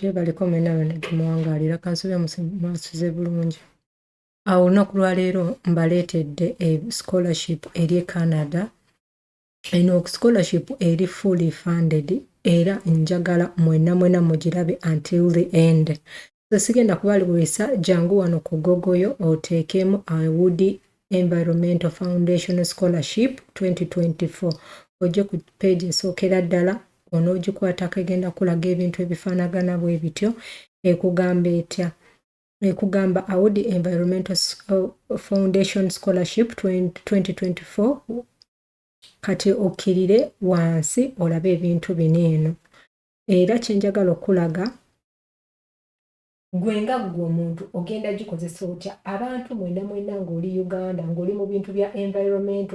Tebaliko mwena muwangalira kansobe mwasuze bulungi. Awo olunaku lwaleero mbaleetedde scholarship eri Canada. Eno scholarship eri fully funded era njagala mwena mugirabe until the end. So sigenda kubalwisa jangu wano ku Gogoyo oteekemu Audi Environmental Foundation Scholarship 2024. Ojje ku page esookera ddala onoogikwatako egenda kulaga ebintu ebifaanagana bwe bityo ekugamba etya. Ekugamba Audi Environmental Foundation Scholarship 2024 kati okkirire wansi olabe ebintu bino. Era kyenjagala okulaga gwe nga gwe omuntu ogenda gikozesa otya. Abantu mwena ng'oli Uganda ng'oli mu bintu bya environment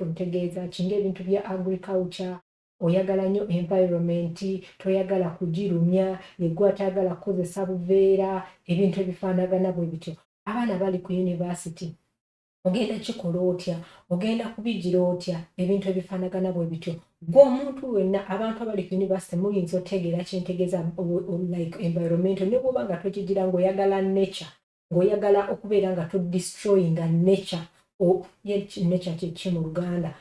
ntegeeza kinga ebintu bya agriculture, oyagala nnyo environment, toyagala kugirumya, eggwe atayagala kukozesa buveera, ebintu ebifaanagana bwe bityo. Abaana bali ku university ogenda kikola otya, ogenda kubigira otya, ebintu ebifaanagana bwe bityo. Gwe omuntu wenna abantu abali ku university muyinza otegeera kyentegeeza like environment ne bw'oba nga tokigira ng'oyagala nature, ng'oyagala okubeera nga todestroyinga nature, nature kye mu Luganda,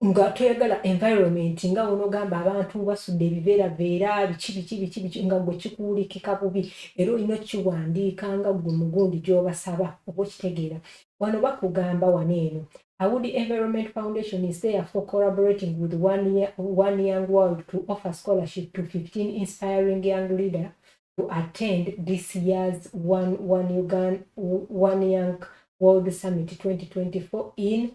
nga toyagala environment nga onogamba abantu basudde ebiveeraveera biki nga gwe kikuwulikika bubi era olina okiwandiika nga gwe mugundi gy'obasaba oba okitegeera. Wano bakugamba wano eno Audi Environment Foundation is therefore collaborating with One Young World to offer scholarship to 15 inspiring young leaders to attend this year's One Young World Summit 2024 in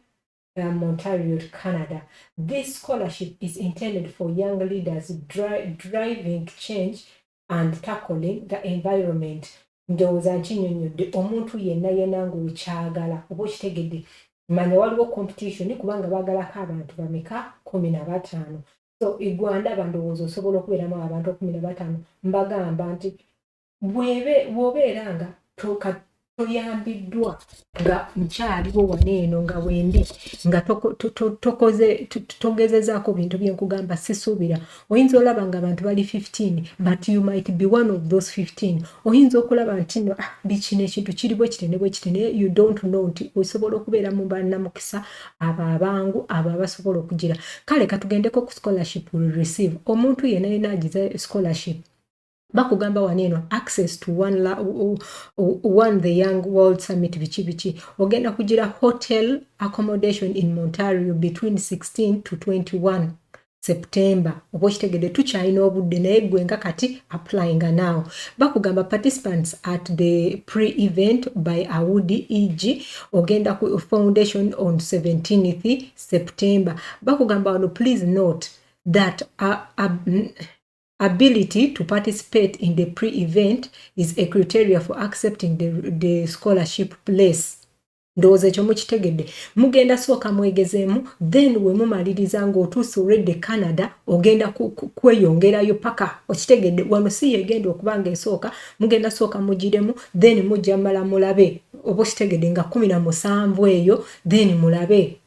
Ontario, Canada. This scholarship is intended for young leaders driving change and tackling the environment. Ndowooza nkinyonnyodde omuntu yenna ng'okyagala oba okitegedde manya waliwo competition kubanga baagalako abantu bameka 15. So igwanda ndowooza osobola okubeeramu abantu 15. Mbagamba nti bw'obeera nga toyambiddwa nga nkyaliwo wano eno nga wendi nga togezezaako bintu byenkugamba sisuubira. Oyinza olaba nga abantu bali 15 but you might be one of those 15. Oyinza okulaba nti no bikino ekintu kiri bwe kitene bwe kitene, you don't know nti osobola okubeera mu bannamukisa abangu abo abasobola okugira. Kale katugendeko ku scholarship will receive. Omuntu yenna agize scholarship bakugamba waneno access to one the Young World Summit biki ogenda kugira hotel accommodation in Ontario between 16 to 21 September. Oba kitegede tukyalina obudde naye gwe nga kati applying now. Bakugamba participants at the pre-event by Audi EG ogenda ku foundation on 17th September. Bakugamba wano please note that ability to participate in the pre-event is a criteria for accepting the scholarship place. Ndowooza ekyo mukitegedde. Mugenda sooka mwegezeemu then we mumaliriza ng'otuuse already Canada ogenda kweyongerayo paka okitegedde. Wano si yegenda okuba ng'esooka mugenda sooka mugiremu then mujja mala mulabe oba okitegedde nga 17 eyo then mulabe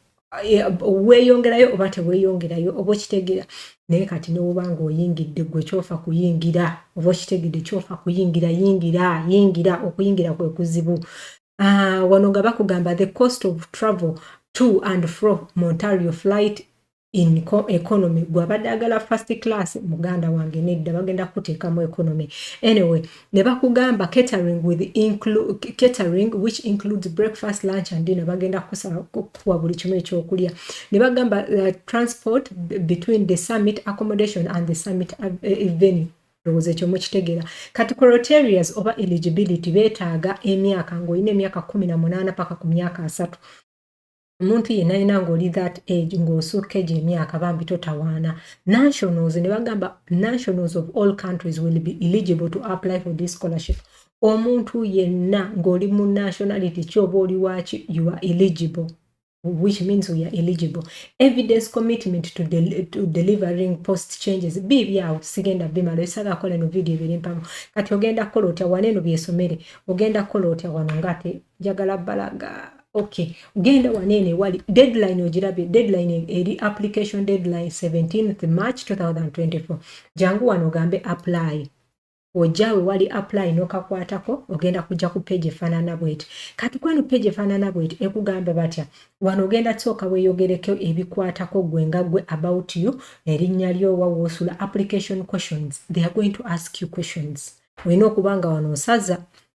weeyongerayo oba teweeyongerayo oba okitegeera. Naye kati n'oba ng'oyingidde gwe kyofa kuyingira oba okitegedde kyofa kuyingira yingira okuyingira kwe kuzibu. Wano nga bakugamba the cost of travel to and from Ontario flight in economy gwabadde agala first class muganda wange nedda bagenda kuteekamu economy. Anyway ne bakugamba catering which includes breakfast, lunch and dinner bagenda kuwa buli kimu ekyokulya. Ne bagamba transport between the summit accommodation and the summit venue. Ndowooza ekyo mukitegeera. Kati criterias oba eligibility beetaaga emyaka ng'olina emyaka 18 paka ku myaka 3. Omuntu yenna ng'oli that age ng'osukka egyo emyaka bambi totawaana. Nationals ne bagamba nationals of all countries will be eligible to apply for this scholarship. Omuntu yenna ng'oli mu nationality kyoba oli waaki you are eligible, which means we are eligible. Evidence commitment to delivering post changes. Bibyawo sigenda bimala esala akola no video ebiri mpamu. Kati ogenda kola otya waneno byesomere. Ogenda kola otya wano ngate njagala balaga. Okay, genda wanene wali deadline ogirabye. Deadline eri application deadline 17th March 2024. Jangu wano gambe apply. ojawe wali apply nokakwatako ogenda kujja ku page efaanana bweti kati kweno page efaanana bweti ekugamba batya wano ogenda tsooka weeyogereko ebikwatako gwe nga gwe about you erinnya lyo wa woosula application questions they are going to ask you questions olina okubanga wano osaza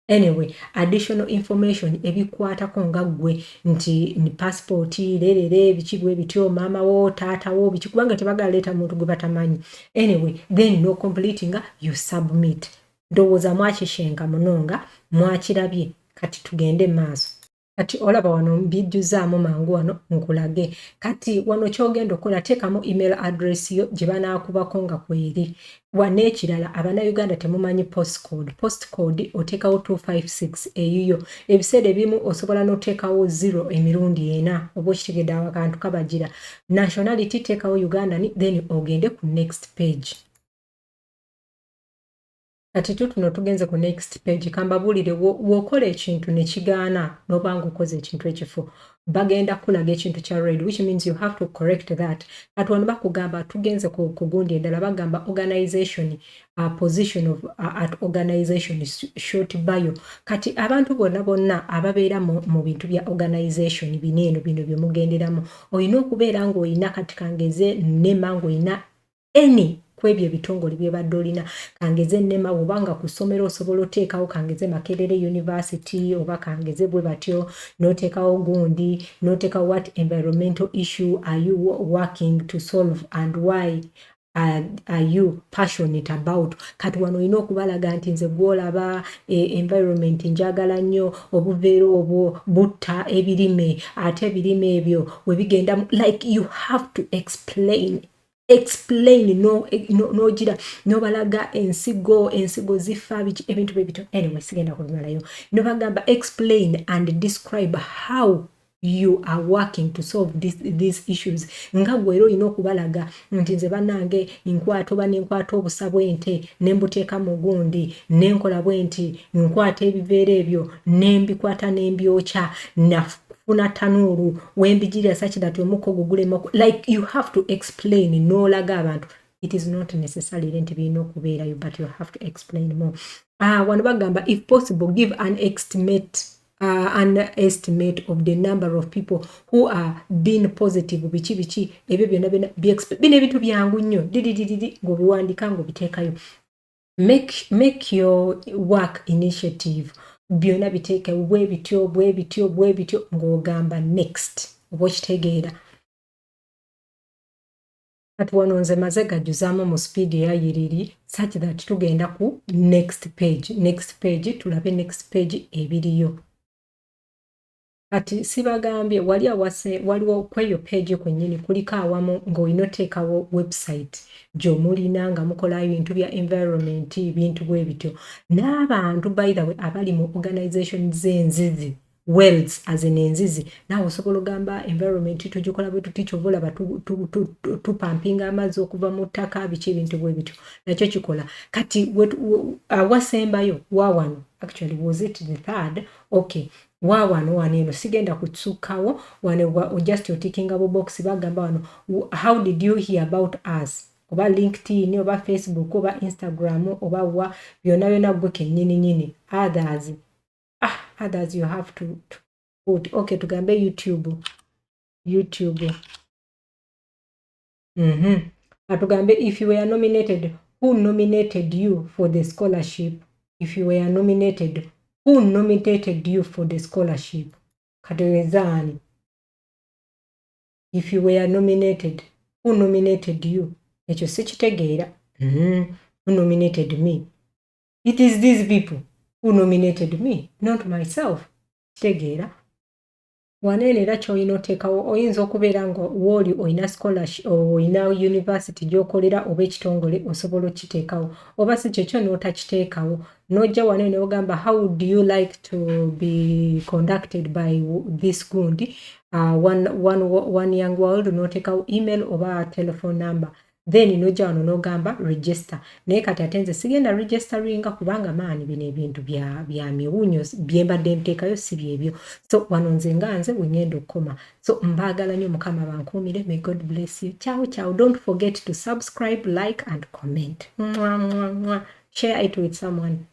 anyway additional information ebikwatako nga gwe nti ni passport lerere bikibwe bityo mama wo taata wo bikubanga tebagala leeta muntu gwe batamanyi anyway then no completing you submit ndowooza mwakishenga munonga mwakirabye kati tugende maaso kati olaba wano mbijjuzaamu mangu wano nkulage kati wano kyogenda okukola teekamu email address yo gye banaakubako nga kweri n'ekirala abannayuganda temumanyi postcode oteekawo 256 eyiyo ebiseera ebimu osobola n'oteekawo 0 emirundi ena oba okitegedde akantu kabagira nationality teekawo ugandan then ogende ku next page kati tuno tugenze ku next page kambabulire wokola ekintu ne kigaana n'obanga okoze ekintu ekifo bagenda kulaga ekintu kya red which means you have to correct that kati wano bakugamba tugenze ku gundi endala bagamba organization position of at organization short bio kati abantu bonna ababeera mu bintu bya organization bino bye mugenderamu olina okubeera ng'olina kati kangeze nema ng'olina any kwebyo ebitongole byebadde olina kangeze nnema obanga ku ssomero osobola oteekawo kangeze Makerere University oba kangeze bwe batyo n'oteekawo gundi n'oteekawo what environmental issue are you working to solve and why are you passionate about kati wano olina okubalaga nti nze gwolaba environment njagala nnyo obuveera obwo butta ebirime ate ebirime ebyo we bigenda like you have to explain no gira no balaga ensigo zifa ebintu bebito anyway sigenda kubimalayo no bagamba explain and describe how you are working to solve these issues nga gwero olina okubalaga nti nze bannange nkwata obusa bw'ente nembuteeka mu gundi nenkola bwenti nkwata ebiveera ebyo nembikwata nembyokya nafuna tanuuru wembijirira such that omukka ogugulemu like you have to explain n'olaga abantu it is not necessary nti birina okubeerayo but you have to explain more wano bagamba if possible give an estimate of the number of people who are being positive biki ebyo byonna bino ebintu byangu nnyo didididi ng'obiwandika ng'obiteekayo make your work initiative byonna biteeke bwe bityo ng'ogamba next oba okitegeera kati wano nze maze gajjuzaamu mu speed eyayiriri such that tugenda ku next page tulabe next page ebiriyo kati sibagambye wali awase waliwo kweyo page kwennyini kuliko awamu ng'olina oteekawo website gy'omulina nga mukolayo ebintu bya environment bintu bwe bityo n'abantu by the way abali mu organization z'enzizi wells as in enzizi naawe osobola ogamba environment tugikola bwe tuti kyova olaba tupampinga amazzi okuva mu ttaka biki ebintu bwe bityo nakyo kikola kati awasembayo waawano actually was it the third okay wano eno sigenda kutsukkawo wano just otikinga bo box bagamba wano how did you hear about us oba LinkedIn oba Facebook oba Instagram oba wa byonna gwe kennyini others you have to put okay tugambe YouTube atugambe if you were nominated who nominated you for the scholarship if you were nominated who nominated you for the scholarship kategezaani if you were nominated who nominated you ekyo sikitegeera who nominated me it is these people who nominated me not myself kitegeera wanene era kyolina oteekawo oyinza okubeera nga wooli olina scholarship olina university gy'okolera oba ekitongole osobola okiteekawo oba si kyekyo n'otakiteekawo n'ojja wanene ogamba how do you like to be conducted by this gundi one young world n'oteekawo email oba telephone number then n'ojja wano n'ogamba register naye kati ate nze sigenda registeringa kubanga maani bino ebintu bya miwunyo bye mbadde nteekayo si byebyo so wano nze nga nze wengenda okukoma so mbaagala nnyo mukama bankuumire may God bless you ciao don't forget to subscribe like and comment share it with someone.